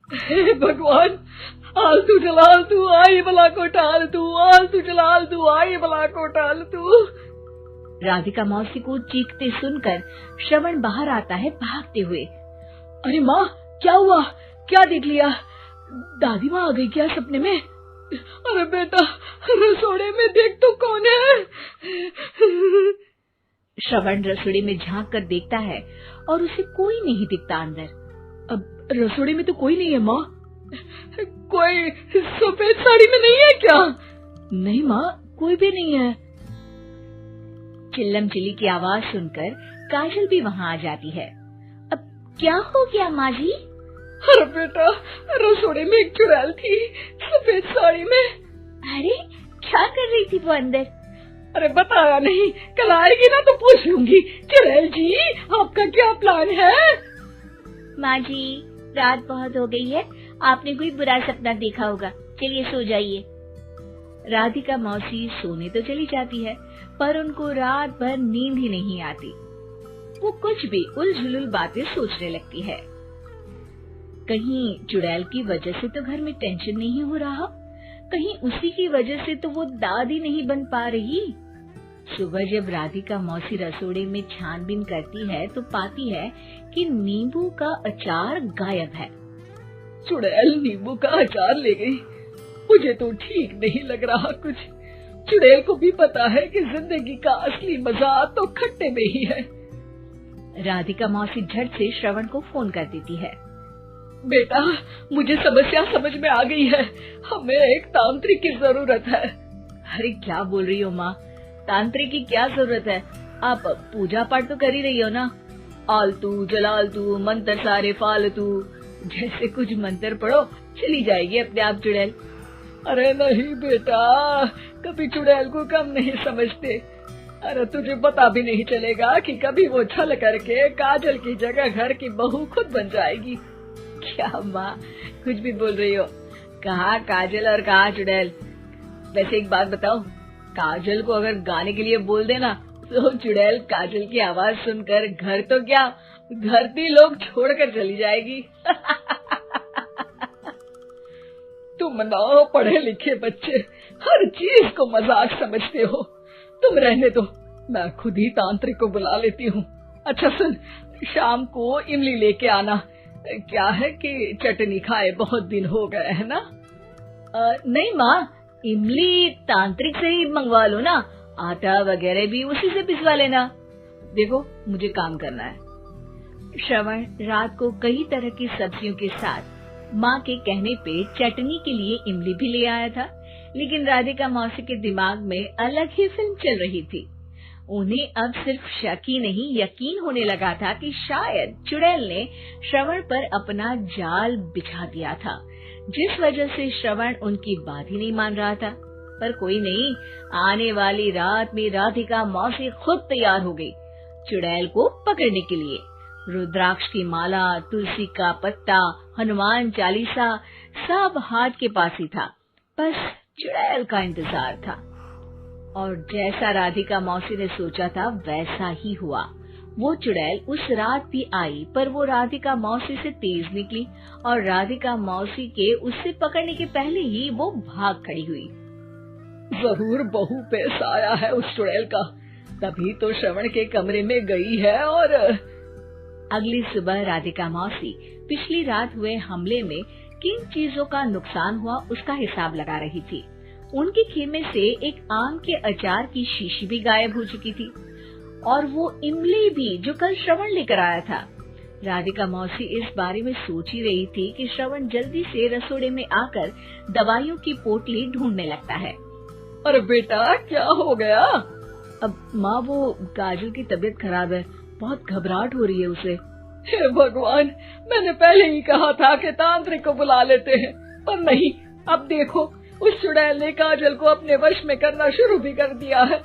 हे भगवान, आलतू जलाल तू आई बला को टाल तू, आलतू जलाल तू आई बला को टाल तू। राधिका मौसी को चीखते सुनकर श्रवण बाहर आता है भागते हुए। अरे माँ, क्या हुआ? क्या देख लिया? दादी माँ आ गई क्या सपने में? अरे बेटा, रसोड़े में देख तो कौन है? श्रवण रसोड़े में झांक कर देखता है और उसे कोई नहीं दिखता अंदर। अब रसोड़े में तो कोई नहीं है माँ। कोई सफेद साड़ी में नहीं है क्या? नहीं माँ, कोई भी नहीं है। चिल्लम चिल्ली की आवाज सुनकर काजल भी वहाँ आ जाती है। अब क्या हो गया माँ जी? अरे बेटा, रसोड़े में एक चुड़ैल थी सफेद साड़ी में। अरे क्या कर रही थी वो अंदर? अरे बताया नहीं, कल आएगी ना तो पूछ लूंगी। चुड़ैल जी, आपका क्या प्लान है? माँ जी, रात बहुत हो गई है, आपने कोई बुरा सपना देखा होगा, चलिए सो जाइए। राधिका मौसी सोने तो चली जाती है, पर उनको रात भर नींद ही नहीं आती। वो कुछ भी उलझुल बातें सोचने लगती है। कहीं चुड़ैल की वजह से तो घर में टेंशन नहीं हो रहा, कहीं उसी की वजह से तो वो दादी नहीं बन पा रही। सुबह जब राधिका मौसी रसोड़े में छानबीन करती है तो पाती है कि नींबू का अचार गायब है। चुड़ैल नींबू का अचार ले गई, मुझे तो ठीक नहीं लग रहा कुछ। चुड़ैल को भी पता है कि जिंदगी का असली मजा तो खट्टे में ही है। राधिका मौसी झट से श्रवण को फोन कर देती है। बेटा, मुझे समस्या समझ में आ गई है, हमें एक तांत्रिक की जरूरत है। अरे क्या बोल रही हो माँ, तांत्रिक की क्या जरूरत है? आप पूजा पाठ तो कर ही रही हो ना। आलतू जलालतू मंत्र सारे फालतू जैसे कुछ मंत्र पढ़ो, चली जाएगी अपने आप चुड़ैल। अरे नहीं बेटा, कभी चुड़ैल को कम नहीं समझते। अरे तुझे पता भी नहीं चलेगा कि कभी वो छल करके काजल की जगह घर की बहू खुद बन जाएगी। क्या माँ, कुछ भी बोल रही हो? कहाँ काजल और कहाँ चुड़ैल? वैसे एक बात बताओ, काजल को अगर गाने के लिए बोल देना तो चुड़ैल काजल की आवाज सुनकर घर तो क्या, धरती लोग छोड़कर चली जाएगी। तुम ना पढ़े लिखे बच्चे हर चीज को मजाक समझते हो। तुम रहने दो, मैं खुद ही तांत्रिक को बुला लेती हूँ। अच्छा सुन, शाम को इमली लेके आना। क्या है कि चटनी खाए बहुत दिन हो गए है ना? नहीं माँ, इमली तांत्रिक से ही मंगवा लो ना, आटा वगैरह भी उसी से पिसवा लेना। देखो मुझे काम करना है। श्रवण रात को कई तरह की सब्जियों के साथ माँ के कहने पे चटनी के लिए इमली भी ले आया था, लेकिन राधिका मौसी के दिमाग में अलग ही फिल्म चल रही थी। उन्हें अब सिर्फ शक ही नहीं यकीन होने लगा था कि शायद चुड़ैल ने श्रवण पर अपना जाल बिछा दिया था, जिस वजह से श्रवण उनकी बात ही नहीं मान रहा था। पर कोई नहीं, आने वाली रात में राधिका मौसी खुद तैयार हो गई चुड़ैल को पकड़ने के लिए। रुद्राक्ष की माला, तुलसी का पत्ता, हनुमान चालीसा सब हाथ के पास ही था, बस चुड़ैल का इंतजार था। और जैसा राधिका मौसी ने सोचा था वैसा ही हुआ। वो चुड़ैल उस रात भी आई, पर वो राधिका मौसी से तेज निकली और राधिका मौसी के उससे पकड़ने के पहले ही वो भाग खड़ी हुई। जरूर बहू पे साया है उस चुड़ैल का, तभी तो श्रवण के कमरे में गई है। और अगली सुबह राधिका मौसी पिछली रात हुए हमले में किन चीजों का नुकसान हुआ उसका हिसाब लगा रही थी। उनके खेमे से एक आम के अचार की शीशी भी गायब हो चुकी थी और वो इमली भी जो कल श्रवण लेकर आया था। राधिका मौसी इस बारे में सोच ही रही थी कि श्रवण जल्दी से रसोड़े में आकर दवाइयों की पोटली ढूंढने लगता है। अरे बेटा क्या हो गया? अब माँ, वो काजल की तबीयत खराब है, बहुत घबराहट हो रही है उसे। हे भगवान, मैंने पहले ही कहा था कि तांत्रिक को बुला लेते हैं, पर नहीं। अब देखो, उस चुड़ैल ने काजल को अपने वश में करना शुरू भी कर दिया है।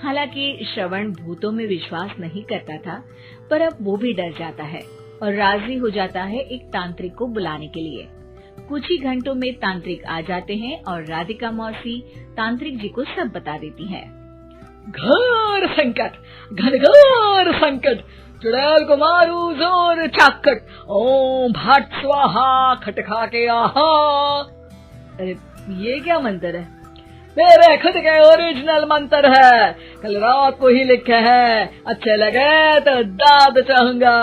हालांकि श्रवण भूतों में विश्वास नहीं करता था, पर अब वो भी डर जाता है और राजी हो जाता है एक तांत्रिक को बुलाने के लिए। कुछ ही घंटों में तांत्रिक आ जाते हैं और राधिका मौसी तांत्रिक जी को सब बता देती है। घोर संकट, घनघोर संकट, चुड़ैल को मारू जोर चाकट, ओम भट स्वाहा खटखा के आहा। अरे ये क्या मंत्र है? मेरे खुद के ओरिजिनल मंत्र है, कल रात को ही लिखे हैं, अच्छे लगे तो दाद चाहूंगा।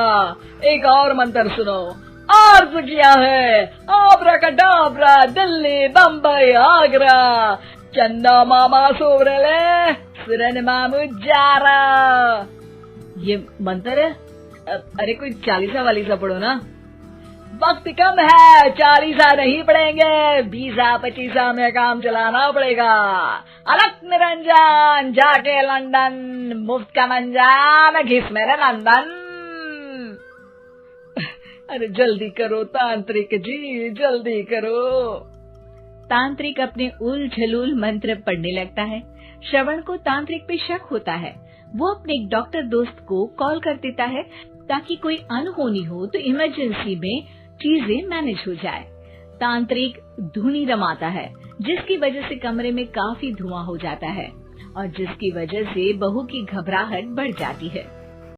एक और मंत्र सुनो, अर्ज किया है आब्राकडाब्रा, दिल्ली बम्बई आगरा, चंदा मामा सोवरले सुरन मामू जारा। ये मंत्र है? अरे कोई 40 वालीसा पढ़ो ना। वक्त कम है, 40 नहीं पड़ेंगे, 20-25 में काम चलाना पड़ेगा। अलग निरंजन जाके लंदन, मुफ्त का मंजान घिस मेरे नंदन। अरे जल्दी करो तांत्रिक जी, जल्दी करो। तांत्रिक अपने उल झलूल मंत्र पढ़ने लगता है। श्रवण को तांत्रिक पे शक होता है। वो अपने एक डॉक्टर दोस्त को कॉल कर देता है ताकि कोई अनहोनी हो तो इमरजेंसी में चीजें मैनेज हो जाए। तांत्रिक धुनी रमाता है, जिसकी वजह से कमरे में काफी धुआं हो जाता है और जिसकी वजह से बहू की घबराहट बढ़ जाती है।